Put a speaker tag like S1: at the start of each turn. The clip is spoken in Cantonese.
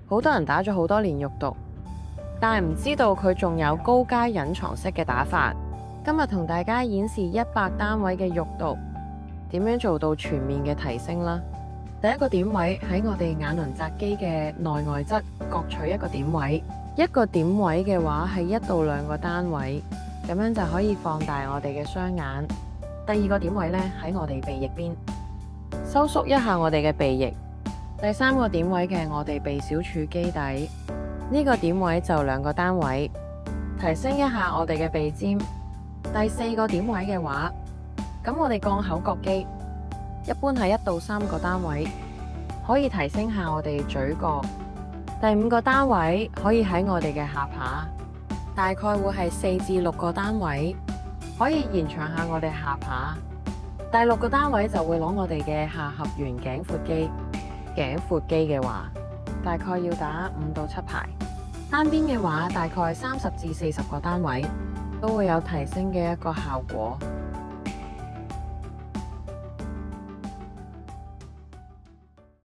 S1: 好多人打咗好多年肉毒，但係唔知道佢仲有高階隱藏式嘅打法。今日同大家演示100單位嘅肉毒，點樣做到全面嘅提升啦。第一個點位喺我哋眼輪匝肌嘅內外側各取一個點位，一個點位嘅話係1到2個單位，咁樣就可以放大我哋嘅雙眼。第二個點位呢，喺我哋鼻翼邊，收縮一下我哋嘅鼻翼。第三個點位嘅我哋鼻小柱基底，呢個點位就2個單位，提升一下我哋嘅鼻尖。第四個點位嘅話，咁我哋降口角肌一般係1到3個單位，可以提升下我哋嘴角。第5個單位可以喺我哋嘅下巴，大概會係4至6個單位，可以延長下我哋下巴。第6個單位就會攞我哋嘅下頜緣頸闊肌。頸闊肌嘅話，大概要打5到7排。單邊嘅話，大概30至40個單位，都會有提升嘅一個效果。